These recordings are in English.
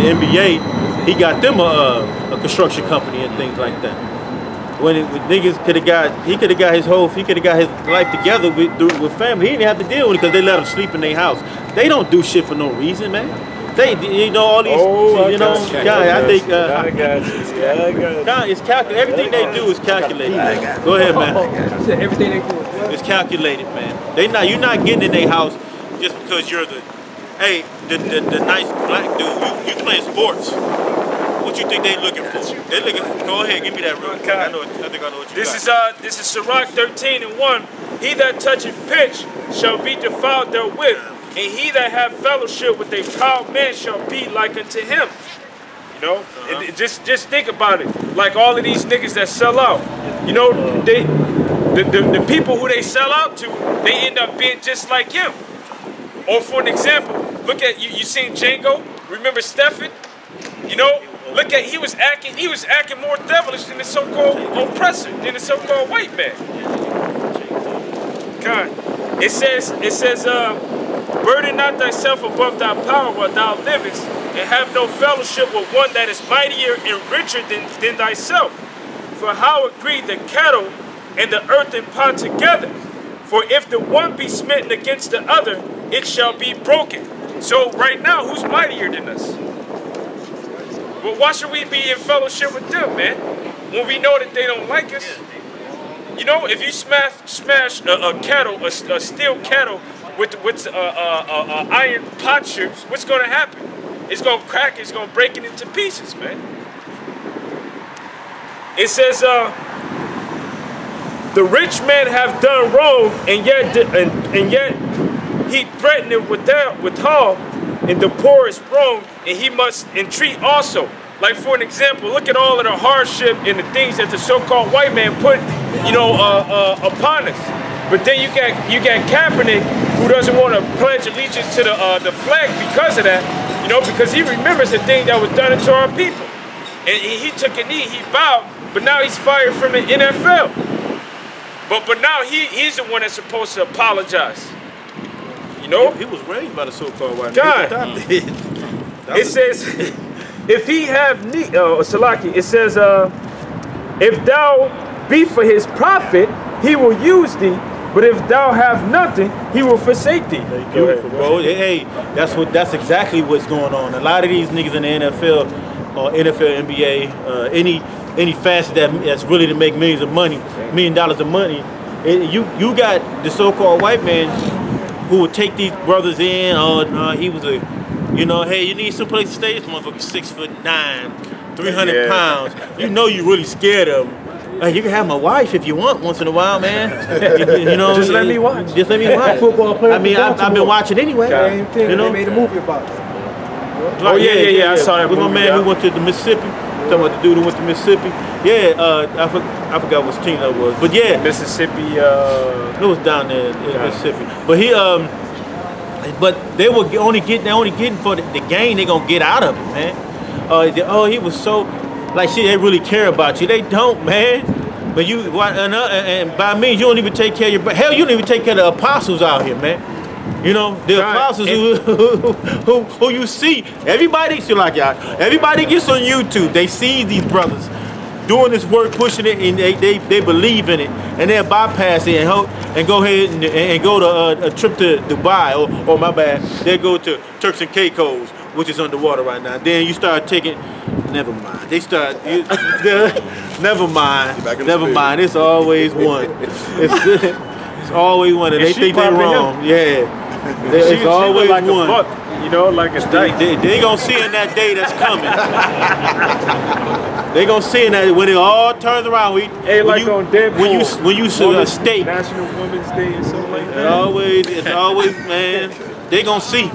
NBA, he got them a construction company and things like that. When niggas could have got his life together with family. He didn't have to deal with it because they let him sleep in their house. They don't do shit for no reason, man. They, you know, all these, guys. I think it's calculated. Everything they do is calculated. Go ahead, man. I said everything they do is calculated, man. You're not getting in their house just because you're the nice black dude. You playing sports. What you think they looking for? They looking for, go ahead, give me that real quick. I think I know what you got. This is Sirach 13:1. He that toucheth pitch shall be defiled therewith, and he that have fellowship with a proud man shall be like unto him. You know, and just think about it. Like all of these niggas that sell out, you know, the people who they sell out to, they end up being just like him. Or for an example, look at you seen Django. Remember Stephen? You know, look at he was acting more devilish than the so-called oppressor, than the so-called white man. God, it says, burden not thyself above thy power while thou livest, and have no fellowship with one that is mightier and richer than thyself. For how agree the cattle and the earthen pot together? For if the one be smitten against the other, it shall be broken. So right now, who's mightier than us? Well, why should we be in fellowship with them, man? When we know that they don't like us. You know, if you smash a kettle, a steel kettle with iron potsherds, what's going to happen? It's going to crack. It's going to break it into pieces, man. It says, the rich man have done wrong, and yet he threatened it with harm, and the poor is wrong, and he must entreat also. Like for an example, look at all of the hardship and the things that the so-called white man put, you know, upon us. But then you got Kaepernick, who doesn't want to pledge allegiance to the flag because of that, you know, because he remembers the thing that was done to our people. And he took a knee, he bowed, but now he's fired from the NFL. But now he's the one that's supposed to apologize. You know? He was raised by the so-called white man. It says, if he have need, Salaki, it says, if thou be for his profit, he will use thee. But if thou have nothing, he will forsake thee. Beautiful, bro. Hey, that's exactly what's going on. A lot of these niggas in the NFL or NFL, NBA, any facet that's really to make millions of money, $1 million of money, you got the so-called white man who would take these brothers in. Oh, no, he was a, you know, hey, you need someplace to stay. This motherfucker 6'9", 300 pounds. You know you really scared of him. You can have my wife if you want once in a while, man. You know, just let me watch. Just let me watch. Football player. I mean, I've been watching anyway. Same thing. You know? They made a movie about it. Oh yeah. I saw that with movie. My man who went to the Mississippi. Talking about the dude who went to Mississippi. Yeah, I forgot what team that was, but yeah, Mississippi. It was down there in Mississippi. But but they only getting for the game they gonna get out of it, man. He was so like shit. They really care about you. They don't, man. But and by means you don't even take care of your hell. You don't even take care of the apostles out here, man. You know, the apostles who you see, everybody gets on YouTube. They see these brothers doing this work, pushing it, and they believe in it, and they'll bypass it and go ahead and go to a trip to Dubai, or my bad, they go to Turks and Caicos, which is underwater right now. Then you start taking, never mind. Never mind. It's always one. It's always one, and they think they're wrong. Yeah. It's always like one. A buck, you know, like a steak. They gonna see in that day that's coming. They gonna see in that when it all turns around. On Deadpool. When you see a steak. National Women's Day and something like that. It's always, man. They gonna see.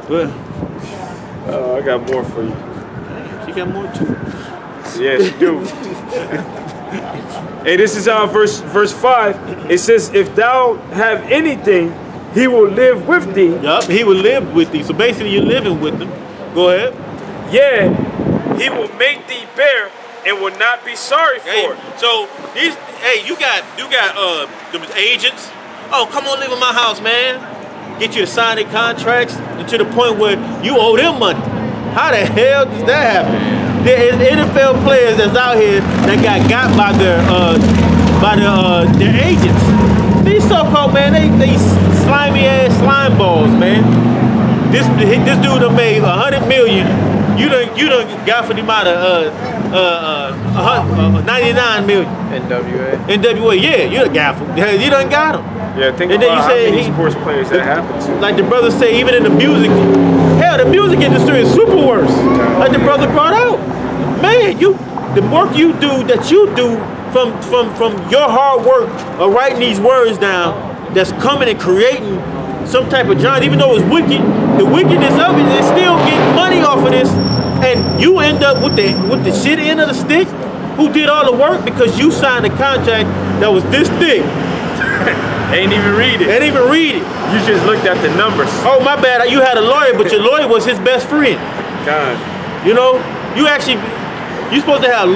But I got more for you. She got more too. Yeah, she do. Hey, this is verse 5. It says, if thou have anything, he will live with thee. Yup, he will live with thee. So basically you're living with them. Go ahead. Yeah, he will make thee bear and will not be sorry for it. So these, you got them agents. Oh, come on, live in my house, man. Get you to sign their contracts to the point where you owe them money. How the hell does that happen? There is NFL players that's out here that got by their agents. These so-called, man, they slimy ass slime balls, man. This dude done made $100 million. You done got for the amount of 99 million. NWA, yeah, you done got for. You done got him. Yeah, think about how many sports players that happened to. Like the brother say, even in the music, hell, the music industry is super worse. Like the brother brought out, man, the work you do from your hard work of writing these words down, that's coming and creating some type of genre, even though it's wicked, the wickedness of it, they still get money off of this, and you end up with the shit end of the stick. Who did all the work because you signed a contract that was this thick? Ain't even read it. Ain't even read it. You just looked at the numbers. Oh, my bad. You had a lawyer, but your lawyer was his best friend. God. You know, you supposed to have.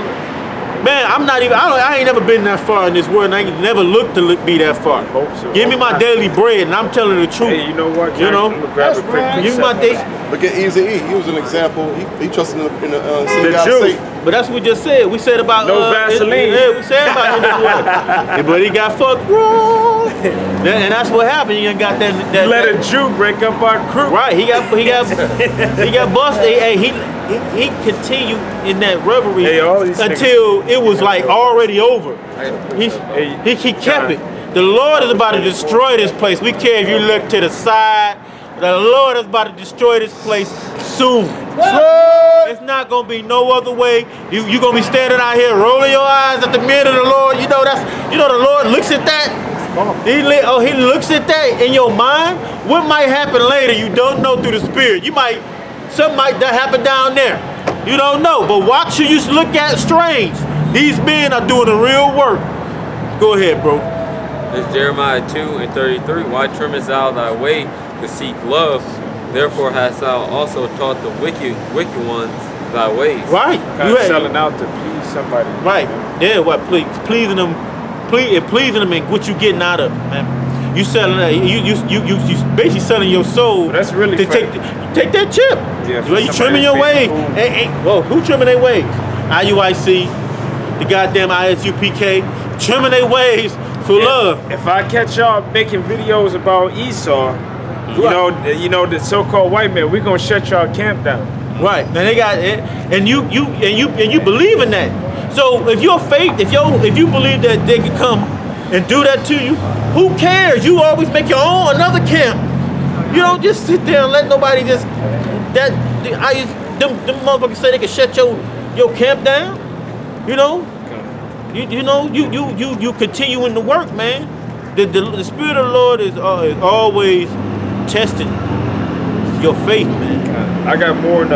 Man, I ain't never been that far in this world, and I ain't never looked to be that far. Hope so. Give me my daily bread, and I'm telling the truth. Hey, you know what? You know? I'm gonna grab a quick Give me my daily. Look at Eazy-E. He was an example. He trusted in the Jew. But that's what we just said. We said about no Vaseline. Yeah, we said about NWA. But he got fucked wrong. And that's what happened. You got that. Let a Jew break up our crew. Right. He got busted. Hey, he continued in that revelry until it was like already over. He kept it. The Lord is about to destroy this place. We care if you look to the side. The Lord is about to destroy this place soon. It's not gonna be no other way. You gonna be standing out here rolling your eyes at the men of the Lord. You know the Lord looks at that. He looks at that in your mind. What might happen later? You don't know through the spirit. Something might happen down there. You don't know. But watch who you look at strange. These men are doing the real work. Go ahead, bro. It's Jeremiah 2:33. Why trimmest thou thy way to seek love? Therefore hast thou also taught the wicked ones thy ways. Right. Kind of selling out to please somebody. Right. Yeah. What? Pleasing them and what you getting out of it, man. You selling that. You basically selling your soul. Well, that's really to take that chip. Yeah. Well, you trimming your ways. Well, who trimming their ways? IUIC, the goddamn ISUPK, trimming their ways for love. If I catch y'all making videos about Esau, you know the so-called white man, we gonna shut y'all camp down. Right. And they got it, and you believe in that. So if your faith, if you believe that they can come and do that to you, who cares? You always make your own another camp. You don't just sit there and let nobody just them motherfuckers say they can shut your camp down. You know? You continuing to work, man. The Spirit of the Lord is always testing your faith, man. I got more in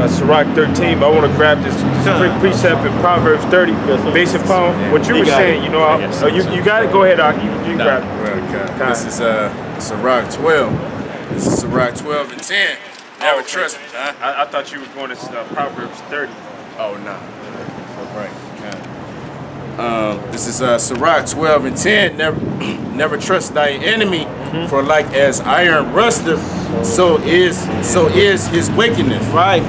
Sirach 13, but I want to grab this quick precept in Proverbs 30, based upon what you were saying. You know, you got it. Go ahead, Aki. You grab it. This is Sirach 12. This is Sirach 12 and 10. Never trust. I thought you were going to Proverbs 30. Oh no. Right. This is Sirach 12 and 10. Never trust thy enemy, for like as iron rusteth, so is his wickedness. Right.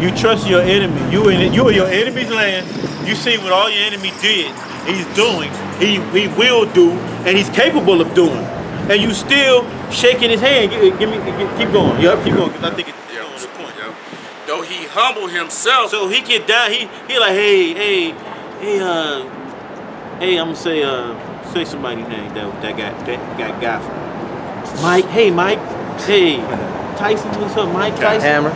You trust your enemy. You in your enemy's land. You see what all your enemy did, he's doing, he will do, and he's capable of doing. And you still shaking his hand. Keep going. Yep, keep going, because I think it's on the point. Yep. Though he humble himself. So he get down, he like, hey, I'm gonna say somebody's name that got from Mike. Hey, Mike. Hey, Tyson. What's up, Mike? Tyson. Hammer.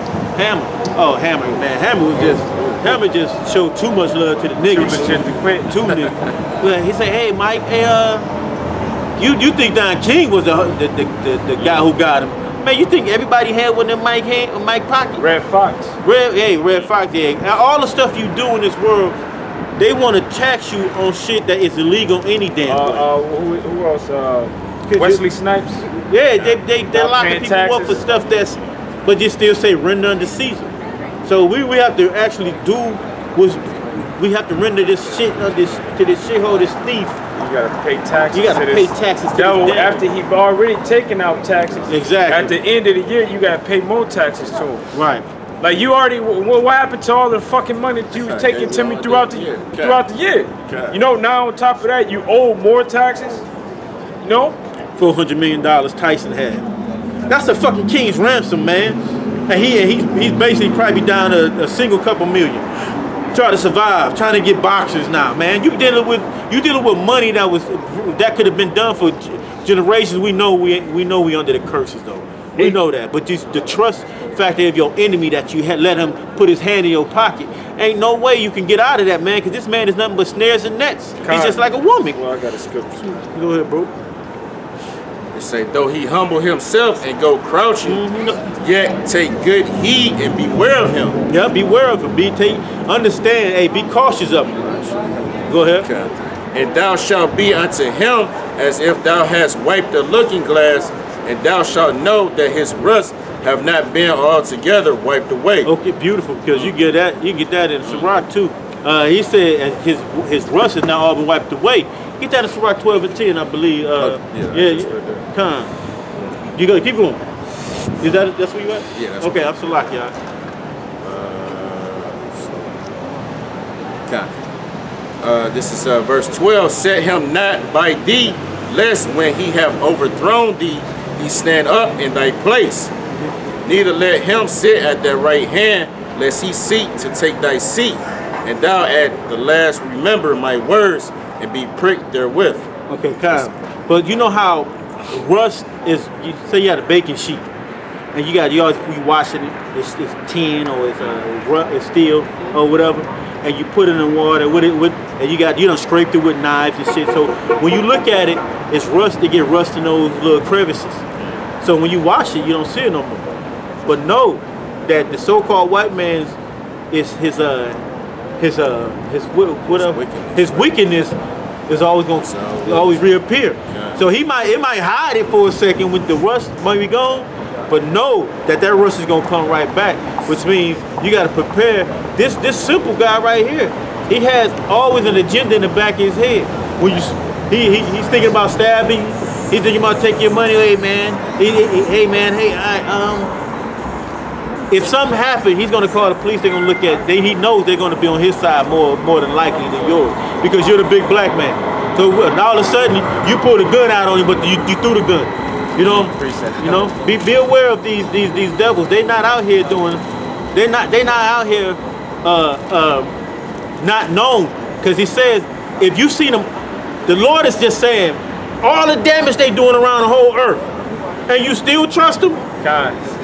Oh, Hammer, man. Hammer just showed too much love to the niggas. Too niggas. Well, he say, hey, Mike. Hey, you think Don King was the guy who got him? Man, you think everybody had one in Mike pocket? Red Fox. Red Fox. Yeah. And all the stuff you do in this world, they want to tax you on shit that is illegal any damn way. Who else? Wesley Snipes. Yeah, they're locking people up for stuff but they still say render unto Caesar. So we have to actually we have to render this shit to this shithole, this thief. You gotta pay taxes. You gotta pay taxes to this after he's already taken out taxes. Exactly. At the end of the year, you gotta pay more taxes to him. Right. Like you already, what happened to all the fucking money that you was taking to me throughout the year? You know, now on top of that, you owe more taxes. You know, $400 million Tyson had. That's a fucking king's ransom, man. And he's basically probably down a single couple million. Trying to survive, trying to get boxers now, man. You dealing with money that could have been done for generations. We know we under the curses though. We know that, but just the trust factor of your enemy that you had let him put his hand in your pocket, ain't no way you can get out of that, man. Because this man is nothing but snares and nets. He's just like a woman. Well, I got a scripture. Go ahead, bro. It say, though he humble himself and go crouching, yet take good heed and beware of him. Yeah, beware of him. Understand, hey, be cautious of him. Go ahead. Okay. And thou shalt be unto him as if thou hast wiped a looking glass, and thou shalt know that his rust have not been altogether wiped away. Okay, beautiful, because you get that in Sirach too. He said his rust has not all been wiped away. Get that in Sirach 12 and 10, I believe. Come. You go, keep going. That's where you at? Yeah. That's okay, I'm Sirach, y'all. This is verse 12. Set him not by thee, lest when he have overthrown thee, he stand up in thy place. Neither let him sit at thy right hand, lest he seek to take thy seat. And thou at the last remember my words and be pricked therewith. Okay, Kyle. But you know how rust is, you say you had a baking sheet, and you washing it, it's tin or it's steel or whatever, and you put it in water and you done scraped it with knives and shit. So when you look at it, it's rust, they get rust in those little crevices. So when you wash it, you don't see it no more. But know that the so-called white man's his wickedness is always going to always reappear. Yeah. So it might hide it for a second when the rust might be gone, but know that rust is going to come right back, which means you got to prepare. This simple guy right here, he has always an agenda in the back of his head. When he's thinking about stabbing, he's thinking about taking your money away, man. If something happened, he's going to call the police. They're going to look at. He knows they're going to be on his side more than likely than yours, because you're the big black man. So all of a sudden you pull the gun out on him, but you threw the gun. You know. Be aware of these devils. They're not out here doing. They're not out here not known, because he says if you see them, the Lord is just saying all the damage they doing around the whole earth, and you still trust them, guys.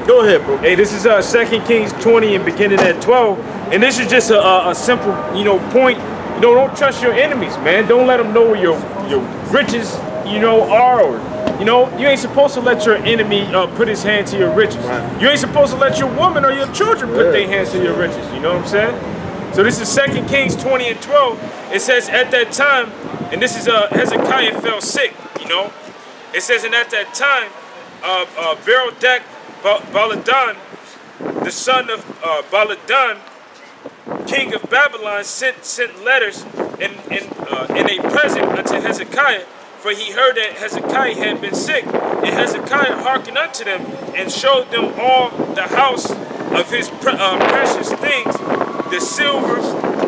Go ahead, bro. Hey, this is 2 Kings 20 and beginning at 12. And this is just a simple, point. Don't trust your enemies, man. Don't let them know where your riches, are. Or, you ain't supposed to let your enemy put his hand to your riches. Right. You ain't supposed to let your woman or your children put their hands to your riches. You know what I'm saying? So this is 2 Kings 20 and 12. It says at that time, and this is Hezekiah fell sick, It says, and at that time, Berodach Baladan, the son of Baladan, king of Babylon, sent letters in a present unto Hezekiah, for he heard that Hezekiah had been sick. And Hezekiah hearkened unto them, and showed them all the house of his precious things, the silver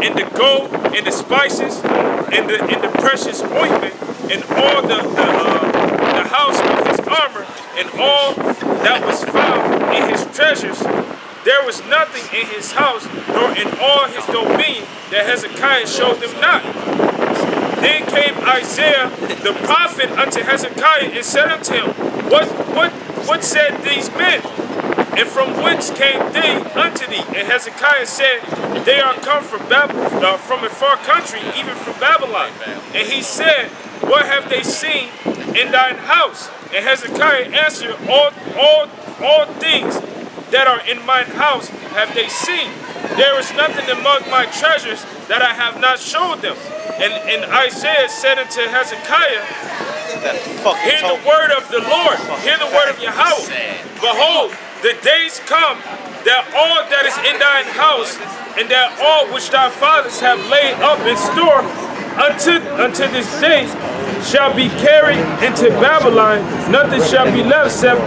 and the gold and the spices and the precious ointment, and all the house of his armor, and all that was found in his treasures. There was nothing in his house, nor in all his dominion, that Hezekiah showed them not. Then came Isaiah the prophet unto Hezekiah, and said unto him, What said these men? And from whence came they unto thee? And Hezekiah said, They are come from a far country, even from Babylon. And he said, What have they seen in thine house? And Hezekiah answered, All things that are in mine house have they seen. There is nothing among my treasures that I have not showed them. And Isaiah said unto Hezekiah, Hear the word of the Lord, hear the word of Yahweh. Behold, the days come that all that is in thine house, and that all which thy fathers have laid up in store unto this day, shall be carried into Babylon. Nothing shall be left, save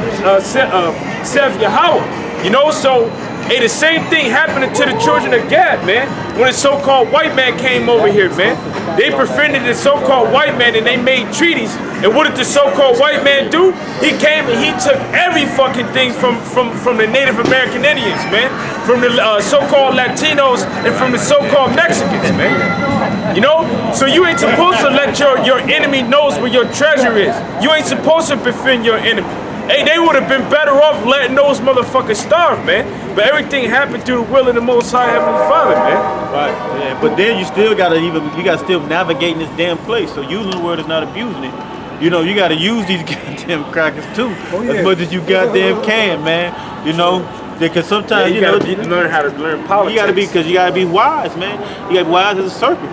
Yahweh. You know, so hey, the same thing happened to the children of Gad, man. When the so-called white man came over here, man. They befriended the so-called white man and they made treaties. And what did the so-called white man do? He came and he took every fucking thing from the Native American Indians, man. From the so-called Latinos and from the so-called Mexicans, man. You know? So you ain't supposed to let your enemy knows where your treasure is. You ain't supposed to befriend your enemy. Hey, they would have been better off letting those motherfuckers starve, man. But everything happened through the will of the Most High Heavenly Father, man. Right. Yeah. But then you still gotta still navigate in this damn place. So using the word is not abusing it. You know, you gotta use these goddamn crackers too, as much as you goddamn can, man. You know, because sometimes you learn how to learn politics. You gotta be wise, man. You gotta be wise as a serpent.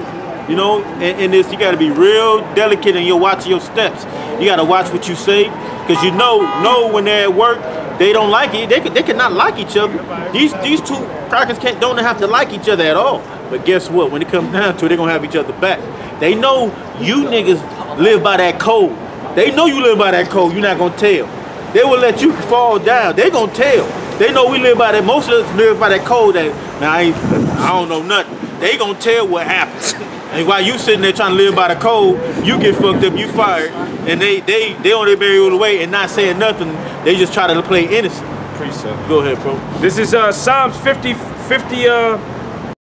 You know, in this you gotta be real delicate and you're watching your steps. You gotta watch what you say, because you know when they're at work, they don't like it. They cannot like each other. These two crackers don't have to like each other at all. But guess what? When it comes down to it, they're gonna have each other back. They know you niggas live by that code. They know you live by that code. You're not gonna tell. They will let you fall down. They gonna tell. They know we live by that. Most of us live by that code. That now I don't know nothing. They gonna tell what happens. And while you sitting there trying to live by the code, you get fucked up, you fired, and they on their merry way and not saying nothing. They just try to play innocent. Precept. Go ahead, bro. This is Psalms 50